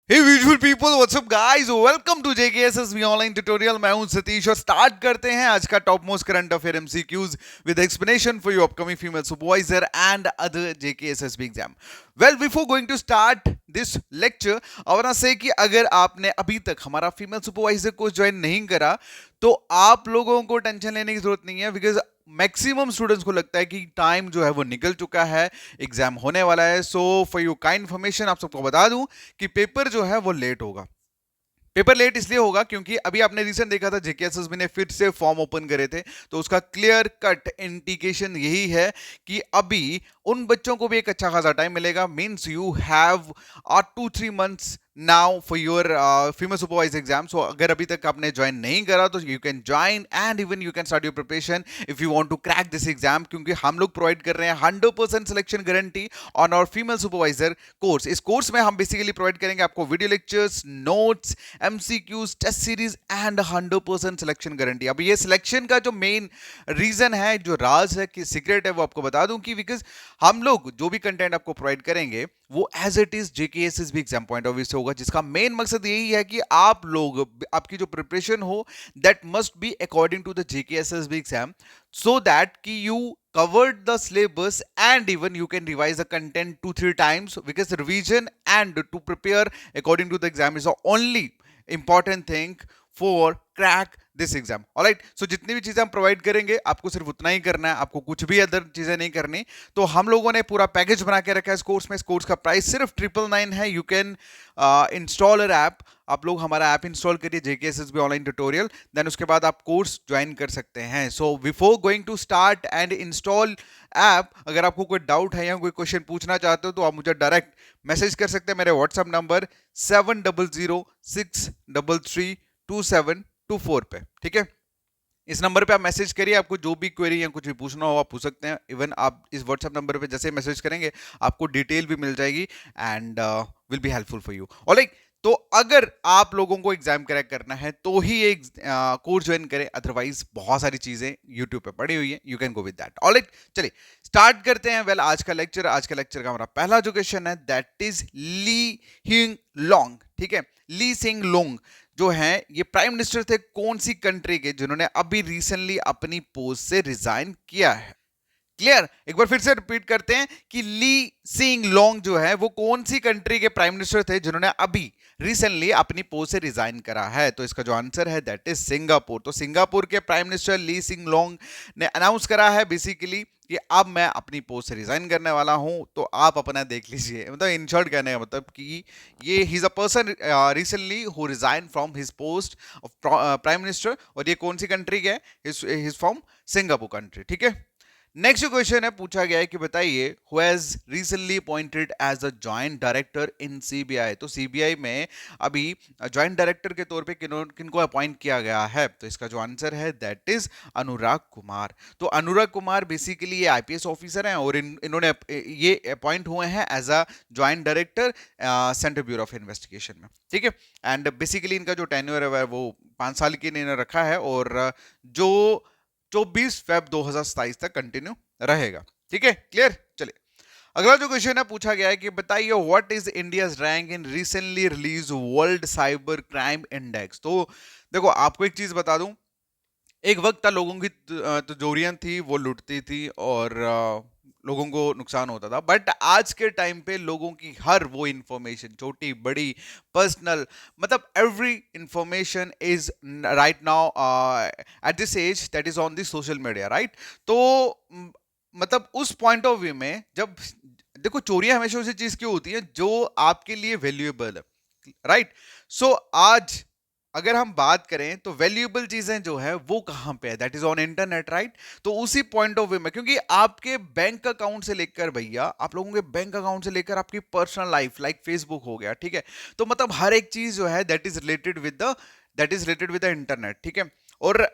Hey visual people, what's up guys? Welcome to JKSSB online tutorial. मैं हूं सतीश और start करते हैं आज का top most current affair MCQs with explanation for your upcoming female supervisor and other JKSSB exam. Well before going to start this lecture, I want say कि अगर आपने अभी तक हमारा फीमेल सुपरवाइजर कोर्स ज्वाइन नहीं करा तो आप लोगों को टेंशन लेने की जरूरत नहीं है, बिकॉज मैक्सिमम स्टूडेंट्स को लगता है कि टाइम जो है वो निकल चुका है, एग्जाम होने वाला है। So for you kind information आप सबको बता दूं कि पेपर जो है वो लेट होगा। पेपर लेट इसलिए होगा क्योंकि अभी आपने रिसेंट देखा था जेकेएसएसबी ने फिर से फॉर्म ओपन करे थे, तो उसका क्लियर कट इंडिकेशन यही है कि अभी उन बच्चों को भी एक अच्छा खासा टाइम मिलेगा। Means you have 2-3 months now for your female supervisor exam. So अगर अभी तक आपने ज्वाइन नहीं करा तो you can join and even you can start your preparation if you want to crack this exam, क्योंकि हम लोग प्रोवाइड कर रहे हैं 100% selection guarantee on our female supervisor course. इस कोर्स में हम बेसिकली प्रोवाइड करेंगे आपको video lectures, notes, MCQs, test series and 100% selection guarantee. अब ये सिलेक्शन का जो मेन रीजन है, जो राज है, कि सीक्रेट है, वो आपको बता दूं कि बिकॉज हम लोग जो भी कंटेंट आपको प्रोवाइड करेंगे वो as it is JKSSB exam point of view से होगा, जिसका मेन मकसद यही है कि आप लोग आपकी जो प्रिपरेशन हो that must be according to the JKSSB exam, so that ki you covered the syllabus and even you can revise the content 2-3 times, because revision and to prepare according to the exam is the only important thing for crack this exam. Alright, so जितनी भी चीजें हम provide करेंगे आपको सिर्फ उतना ही करना है, आपको कुछ भी अदर चीजें नहीं करनी। तो हम लोगों ने पूरा पैकेज बना के रखा है इस कोर्स में। इस कोर्स का प्राइस सिर्फ 999 है। You can install our app. आप लोग हमारा ऐप इंस्टॉल करिए जेकेएसएसबी ऑनलाइन ट्यूटोरियल, देन उसके बाद आप कोर्स ज्वाइन कर सकते हैं। So before going to start and install app, अगर आपको कोई डाउट है या कोई क्वेश्चन पूछना चाहते हो तो आप मुझे डायरेक्ट मैसेज कर सकते हैं मेरे व्हाट्सएप नंबर 7006332724 पे। ठीक है, इस नंबर पे आप मैसेज करिए। आपको जो भी क्वेरी या कुछ भी पूछना हो आप पूछ सकते हैं। इवन आप इस व्हाट्सएप नंबर पे जैसे मैसेज करेंगे आपको डिटेल भी मिल जाएगी and will be helpful for you. Alright, तो अगर आप लोगों को एग्जाम क्रैक करना है तो ही एक कोर्स ज्वाइन करें, अदरवाइज बहुत सारी चीजें यूट्यूब पे पड़ी हुई है, you can go with that. Alright, चलिए स्टार्ट करते हैं। वेल, आज का लेक्चर का हमारा पहला जो क्वेश्चन है दैट इज ली हिंग लोंग। ठीक है, ली सिंग लोंग जो है ये प्राइम मिनिस्टर थे कौन सी कंट्री के, जिन्होंने अभी रिसेंटली अपनी पोस्ट से रिजाइन किया है। क्लियर, एक बार फिर से रिपीट करते हैं कि ली सिंग लोंग जो है वो कौन सी कंट्री के प्राइम मिनिस्टर थे जिन्होंने अभी रिसेंटली अपनी पोस्ट से रिजाइन करा है। तो इसका जो आंसर है दैट इज सिंगापुर। तो सिंगापुर के प्राइम मिनिस्टर ली सिंग लोंग ने अनाउंस करा है बेसिकली कि अब मैं अपनी पोस्ट से रिजाइन करने वाला हूं। तो आप अपना देख लीजिए, मतलब इन शॉर्ट कहने का मतलब कि ये he is a person recently who resign from his post of prime minister, और ये कौन सी कंट्री के है, हिज फ्रॉम सिंगापुर कंट्री। ठीक है, नेक्स्ट जो क्वेश्चन है पूछा गया है कि बताइए who has recently appointed as a joint director in CBI. तो सीबीआई में अभी जॉइंट डायरेक्टर के तौर पे किनको अपॉइंट किया गया है। तो इसका जो आंसर है दैट इज अनुराग कुमार। तो अनुराग कुमार बेसिकली ये आईपीएस ऑफिसर हैं और इन्होंने ये अपॉइंट हुए हैं as a joint director Central Bureau of Investigation में। ठीक है, एंड बेसिकली इनका जो टेन्योर है वो 5 साल की इन्होंने रखा है और जो 24 फेब 2027 तक कंटिन्यू रहेगा। ठीक है, क्लियर। चलिए अगला जो क्वेश्चन है पूछा गया है कि बताइए what is India's rank in recently release world cyber crime index. तो देखो आपको एक चीज बता दूं, एक वक्त था लोगों की तिजोरियां थी वो लुटती थी और लोगों को नुकसान होता था, बट आज के टाइम पे लोगों की हर वो इंफॉर्मेशन, छोटी बड़ी पर्सनल, मतलब every information is right now at this age that is on the social media, right. तो मतलब उस पॉइंट ऑफ व्यू में जब देखो चोरियां हमेशा उसी चीज की होती है जो आपके लिए वैल्यूएबल है, राइट। सो आज अगर हम बात करें तो वैल्यूएबल चीजें जो है वो कहां पे है, that is on internet, right. तो उसी पॉइंट ऑफ व्यू में, क्योंकि आपके बैंक अकाउंट से लेकर भैया, आप लोगों के बैंक अकाउंट से लेकर आपकी पर्सनल लाइफ लाइक फेसबुक हो गया, ठीक है, तो मतलब हर एक चीज जो है that is related with the internet. ठीक है, और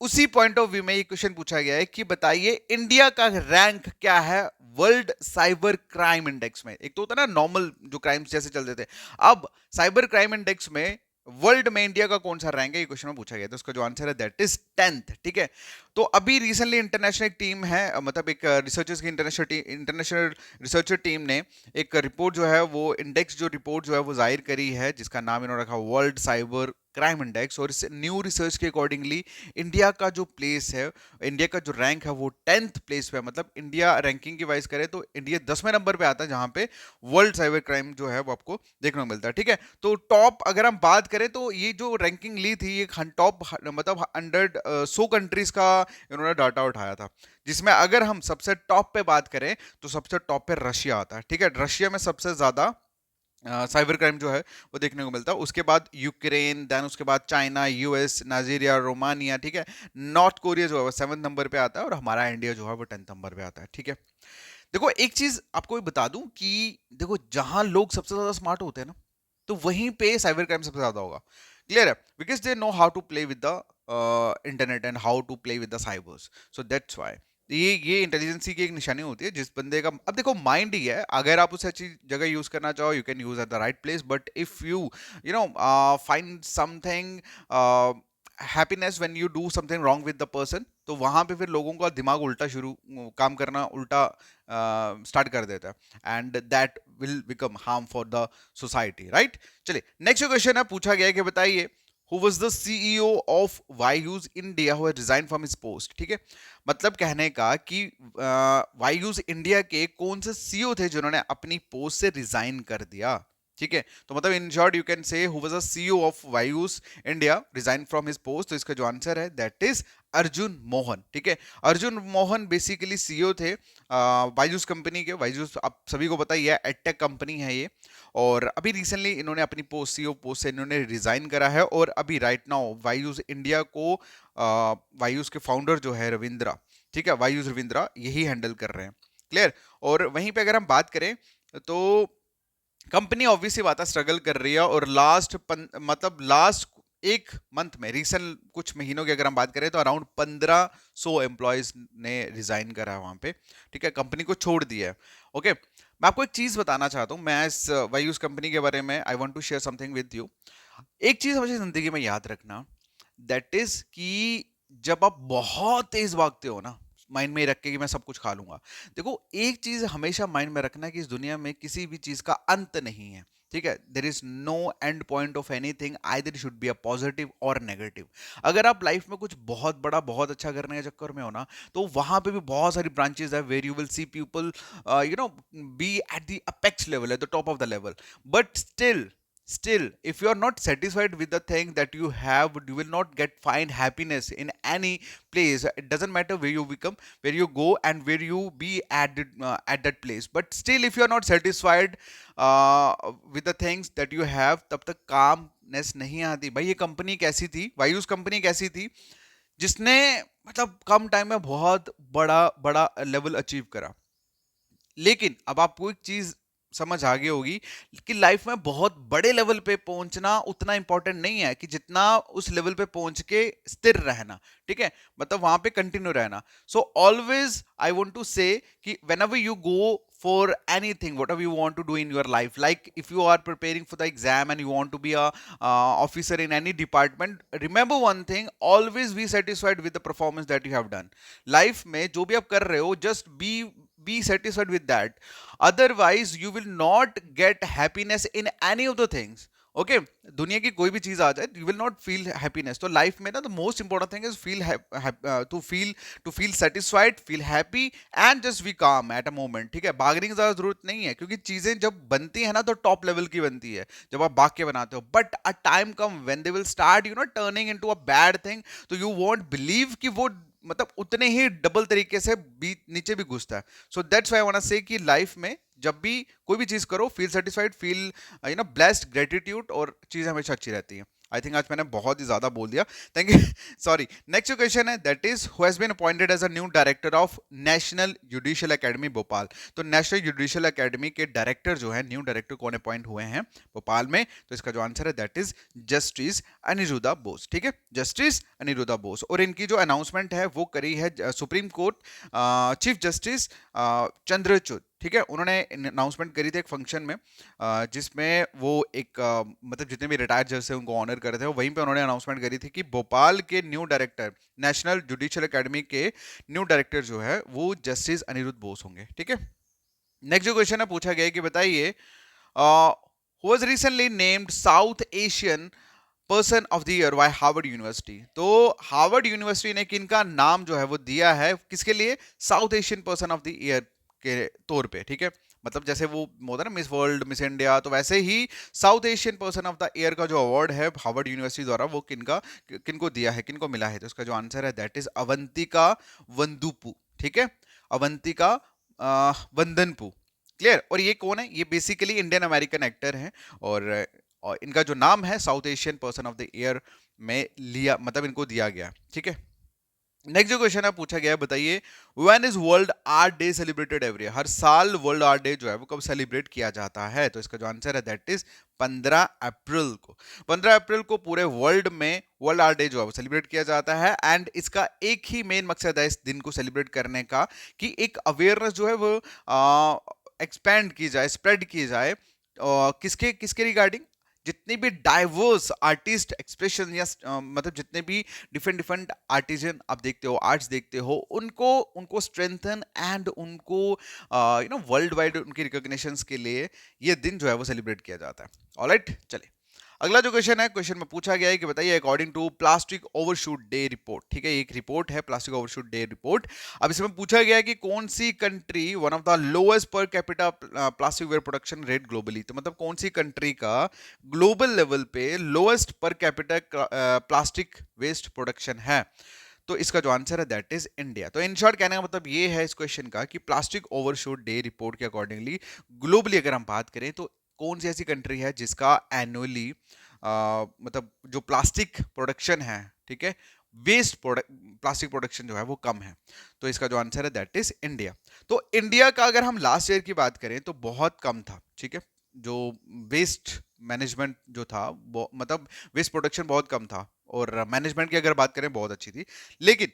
उसी पॉइंट ऑफ व्यू में ये क्वेश्चन पूछा गया है कि बताइए इंडिया का रैंक क्या है वर्ल्ड साइबर क्राइम इंडेक्स में। एक तो होता है ना नॉर्मल जो क्राइम्स जैसे चलते थे, अब साइबर क्राइम इंडेक्स में वर्ल्ड में इंडिया का कौन सा रैंक है, ये क्वेश्चन में पूछा गया, तो उसका जो आंसर है दैट इज 10th। ठीक है, तो अभी रिसेंटली इंटरनेशनल एक टीम है, मतलब एक रिसर्चर्स की इंटरनेशनल रिसर्चर टीम ने एक रिपोर्ट जो है वो इंडेक्स जो रिपोर्ट जो है वो जाहिर करी है, जिसका नाम इन्होंने रखा वर्ल्ड साइबर क्राइम इंडेक्स। और इस न्यू रिसर्च के अकॉर्डिंगली इंडिया का जो प्लेस है, इंडिया का जो रैंक है वो 10th प्लेस पे है। मतलब इंडिया रैंकिंग की वाइज करे तो इंडिया 10वें नंबर पे आता है, जहां पे वर्ल्ड साइबर क्राइम जो है वो आपको देखने को मिलता है। ठीक है, तो टॉप अगर हम बात करें तो ये जो रैंकिंग ली थी ये टॉप मतलब 100 कंट्रीज का इन्होंने डाटा उठाया था, जिसमें अगर हम सबसे टॉप पे बात करें तो सबसे टॉप पे रशिया आता है। ठीक है, रशिया में सबसे ज्यादा साइबर क्राइम जो है वो देखने को मिलता है। उसके बाद यूक्रेन, देन उसके बाद चाइना, यूएस, नाइजीरिया, रोमानिया। ठीक है, नॉर्थ कोरिया जो है वो 7th नंबर पे आता है, और हमारा इंडिया जो है वो 10th नंबर पे आता है। ठीक है, देखो एक चीज आपको भी बता दूं कि देखो जहां लोग सबसे ज्यादा स्मार्ट होते हैं ना, तो वहीं पे साइबर क्राइम सबसे ज्यादा होगा। क्लियर है, because they know how to play with the internet and how to play with the cybers, so that's why ये इंटेलिजेंसी की एक निशानी होती है। जिस बंदे का, अब देखो माइंड ही है, अगर आप उसे अच्छी जगह यूज करना चाहो you can use at the right place, but if you you know find something happiness when you do something wrong with the person, तो वहां पे फिर लोगों का दिमाग उल्टा शुरू काम करना उल्टा स्टार्ट कर देता है, and that will become harm for the society, right. चलिए नेक्स्ट क्वेश्चन है, पूछा गया है कि बताइए who was the CEO of Vaiyus India who had resigned from his post। ठीक है, मतलब कहने का कि वायूज इंडिया के कौन से सीईओ थे जिन्होंने अपनी पोस्ट से रिजाइन कर दिया। ठीक है, तो मतलब in short you can say who was the CEO of Byju's India resign from his post, तो इसका जो आंसर है दैट इज अर्जुन मोहन। ठीक है, अर्जुन मोहन बेसिकली सीईओ थे वायूज कंपनी के। वायूज आप सभी को पता ही है, एडटेक कंपनी है ये, और अभी रिसेंटली इन्होंने अपनी पोस्ट, सीईओ पोस्ट से इन्होंने रिजाइन करा है, और अभी राइट नाउ वायूज इंडिया को वायूज के फाउंडर जो है रविंद्रा, ठीक है, वायूज रविंद्रा यही हैंडल कर रहे हैं। क्लियर, और वहीं पे अगर हम बात करें तो कंपनी ऑब्वियसली बात है स्ट्रगल कर रही है, और मतलब लास्ट एक मंथ में, रिसेंट कुछ महीनों की अगर हम बात करें तो अराउंड 1500 एम्प्लॉयज ने रिजाइन करा है वहां पे। ठीक है, कंपनी को छोड़ दिया है। ओके, मैं आपको एक चीज बताना चाहता हूं, मैं इस वायूज कंपनी के बारे में I want to share something with you. एक चीज हमेशा जिंदगी में याद रखना, दैट इज कि जब आप बहुत तेज भागते हो ना, माइंड में रख के कि मैं सब कुछ खा लूंगा, देखो एक चीज हमेशा माइंड में रखना है कि इस दुनिया में किसी भी चीज का अंत नहीं है। ठीक है, there is no end point of anything, either should be a positive और नेगेटिव। अगर आप लाइफ में कुछ बहुत बड़ा बहुत अच्छा करने के चक्कर में हो ना, तो वहां पे भी बहुत सारी ब्रांचेस है where you will see people be at the apex level, at the top of the level, but still if you are not satisfied with the thing that you have, you will not get find happiness in any place. It doesn't matter where you become, where you go, and where you be at that place, but still if you are not satisfied with the things that you have, तब तक calmness नहीं आती। भाई ये company कैसी थी, वायूज company कैसी थी, जिसने मतलब कम टाइम में बहुत बड़ा बड़ा लेवल अचीव करा। लेकिन अब आपको एक चीज समझ आ गई होगी कि लाइफ में बहुत बड़े लेवल पे पहुंचना उतना इंपॉर्टेंट नहीं है कि जितना उस लेवल पे पहुंच के स्थिर रहना। ठीक है, मतलब वहां पे कंटिन्यू रहना। So always I want to say कि whenever you go for anything whatever you want to do in your life, like if you are preparing for the exam and you want to be a officer in any department, remember one thing, always be satisfied with the performance that you have done. Life में जो भी आप कर रहे हो, just be satisfied with that, otherwise you will not get happiness in any of the things. Okay, दुनिया की कोई भी चीज आ जाए, you will not feel happiness. तो लाइफ में ना the most important thing is to feel satisfied, feel happy, and just be calm at a moment. ठीक है, भागने की ज्यादा जरूरत नहीं है, क्योंकि चीजें जब बनती है ना तो टॉप लेवल की बनती है जब आप भाग के बनाते हो, but a time come when they will start turning into a bad thing, तो यू वोंट बिलीव कि वो मतलब उतने ही डबल तरीके से नीचे भी घुसता है। So that's why I want to say कि लाइफ में जब भी कोई भी चीज करो, feel satisfied, feel blessed, gratitude, और चीज हमेशा अच्छी रहती है। आई थिंक आज मैंने बहुत ही ज्यादा बोल दिया, thank you. Sorry, next question है that is who has been appointed as a new director of National Judicial Academy Bhopal. तो नेशनल जुडिशियल एकेडमी के डायरेक्टर जो है, न्यू डायरेक्टर कौन अपॉइंट हुए हैं भोपाल में, तो इसका जो आंसर है that is justice Aniruddha Bose. ठीक है, जस्टिस अनिरुद्धा बोस, और इनकी जो अनाउंसमेंट है वो करी है supreme court chief justice Chandrachud. ठीक है, उन्होंने अनाउंसमेंट करी थी एक फंक्शन में, जिसमें वो एक मतलब जितने भी रिटायर्ड जज थे उनको ऑनर कर रहे थे, वहीं पे उन्होंने अनाउंसमेंट करी थी कि भोपाल के new director, national Judicial Academy के न्यू डायरेक्टर जो है वो जस्टिस अनिरुद्ध बोस होंगे। ठीक है, नेक्स्ट जो क्वेश्चन है पूछा गया है कि बताइए was recently named South Asian person of the year by Harvard university. तो हार्वर्ड यूनिवर्सिटी ने किनका नाम जो है वो दिया है किसके लिए, south Asian person of the year के तौर पे। ठीक है, मतलब जैसे वो होता है ना मिस वर्ल्ड, मिस इंडिया, तो वैसे ही South Asian person of the year का जो अवार्ड है हार्वर्ड यूनिवर्सिटी द्वारा वो किनको दिया है, किनको मिला है, तो इसका जो आंसर है दैट इज अवंतिका वंदुपु। ठीक है, अवंतिका वंदनपु। क्लियर। और ये कौन है, ये बेसिकली इंडियन अमेरिकन एक्टर हैं, और इनका जो नाम है south Asian person of the year में लिया, मतलब इनको दिया गया। ठीक है, नेक्स्ट जो क्वेश्चन है पूछा गया है बताइए when is World Art Day celebrated every year. हर साल वर्ल्ड आर्ट डे जो है वो कब सेलिब्रेट किया जाता है, तो इसका जो आंसर है दैट इज 15 अप्रैल को। 15 अप्रैल को पूरे वर्ल्ड में वर्ल्ड आर्ट डे जो है वो सेलिब्रेट किया जाता है, एंड इसका एक ही मेन मकसद है इस दिन को सेलिब्रेट करने का कि एक अवेयरनेस जो है वो एक्सपैंड की जाए, स्प्रेड की जाए, किसके किसके रिगार्डिंग, जितने भी डाइवर्स आर्टिस्ट एक्सप्रेशन या मतलब जितने भी डिफरेंट डिफरेंट आर्टिजन आप देखते हो, आर्ट्स देखते हो, उनको उनको स्ट्रेंथन एंड उनको वर्ल्ड वाइड उनकी रिकॉग्निशंस के लिए ये दिन जो है वो सेलिब्रेट किया जाता है। ऑलराइट, चलिए अगला जो क्वेश्चन है, क्वेश्चन में पूछा गया है कि बताइए according to plastic overshoot day report. ठीक है, एक रिपोर्ट है प्लास्टिक ओवरशूट डे रिपोर्ट। अब इसमें पूछा गया है कि कौन सी country one of the lowest per capita plastic ware production rate globally, तो मतलब कौन सी कंट्री का ग्लोबल लेवल पे lowest per capita plastic waste production है, तो इसका जो आंसर है दैट इज इंडिया। तो इन शॉर्ट कहने का मतलब ये है इस क्वेश्चन का कि प्लास्टिक ओवरशूट डे रिपोर्ट के अकॉर्डिंगली ग्लोबली अगर हम बात करें तो कौन सी ऐसी कंट्री है जिसका एनुअली मतलब जो प्लास्टिक प्रोडक्शन है, ठीक है, वेस्ट प्लास्टिक प्रोडक्शन जो है वो कम है, तो इसका जो आंसर है दैट इज इंडिया। तो इंडिया का अगर हम लास्ट ईयर की बात करें तो बहुत कम था। ठीक है, जो वेस्ट मैनेजमेंट जो था मतलब वेस्ट प्रोडक्शन बहुत कम था, और मैनेजमेंट की अगर बात करें बहुत अच्छी थी। लेकिन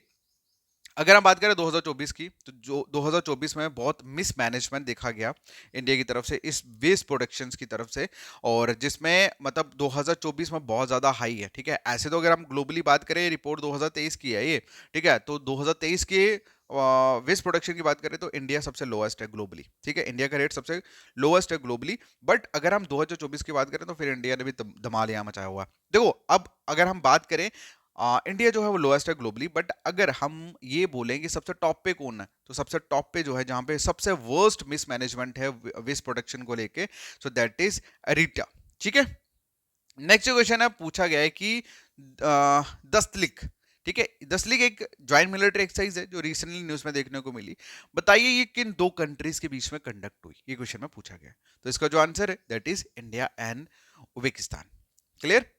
अगर हम बात करें 2024 की, तो जो 2024 में बहुत मिसमैनेजमेंट देखा गया इंडिया की तरफ से इस वेस्ट प्रोडक्शंस की तरफ से, और जिसमें मतलब 2024 में बहुत ज़्यादा हाई है। ठीक है, ऐसे तो अगर हम ग्लोबली बात करें, रिपोर्ट 2023 की है ये, ठीक है, तो 2023 के वेस्ट प्रोडक्शन की बात करें तो इंडिया सबसे लोएस्ट है ग्लोबली। ठीक है, इंडिया का रेट सबसे लोएस्ट है ग्लोबली, बट अगर हम 2024 की बात करें तो फिर इंडिया ने भी धमाल यहाँ मचाया हुआ है। देखो, अब अगर हम बात करें इंडिया जो है वो लोएस्ट है ग्लोबली, बट अगर हम ये बोलें कि सबसे टॉप पे कौन है, तो सबसे टॉप पे जो है जहां पे सबसे वर्स्ट मिसमैनेजमेंट है वेस्ट प्रोडक्शन को लेके, सो दैट इज अरीटा। ठीक है, नेक्स्ट क्वेश्चन है पूछा गया है कि दस्तलिक, ठीक है, दस्तलिक एक ज्वाइंट मिलिट्री एक्सरसाइज है जो रिसेंटली न्यूज में देखने को मिली। बताइए ये किन दो कंट्रीज के बीच में कंडक्ट हुई, ये क्वेश्चन में पूछा गया। तो इसका जो आंसर है that is India and Uzbekistan. Clear,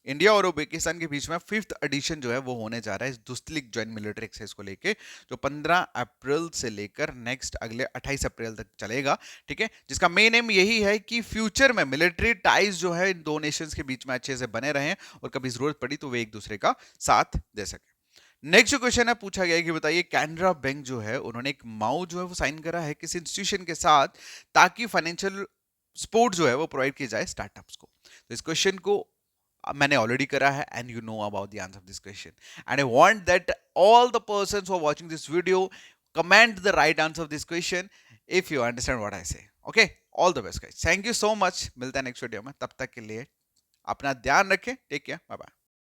India और उज्बेकिस्तान के बीच में 5th एडिशन जो है वो होने जा रहा है इस दुस्तलिक ज्वाइंट मिलिट्री एक्सरसाइज को लेके, जो 15 अप्रैल से लेकर नेक्स्ट अगले 28 अप्रैल तक चलेगा। ठीक है, जिसका मेन एम यही है कि फ्यूचर में मिलिट्री टाइज जो है इन दो नेशंस के बीच में अच्छे से बने रहें, और कभी जरूरत पड़ी तो वे एक दूसरे का साथ दे सके। नेक्स्ट क्वेश्चन है पूछा गया है कि बताइए कैनरा बैंक जो है उन्होंने एक माउ जो है वो साइन करा है किसी इंस्टीट्यूशन के साथ, ताकि फाइनेंशियल सपोर्ट जो है वो प्रोवाइड की जाए स्टार्टअप्स को। तो इस क्वेश्चन को मैंने ऑलरेडी करा है, and you know about the answer of this question, and I want that all the persons who are watching this video comment the right answer of this question if you understand what I say. Okay, all the best guys, thank you so much, मिलते हैं next video में, तब तक के लिए अपना ध्यान रखें, टेक केयर, बाय बाय।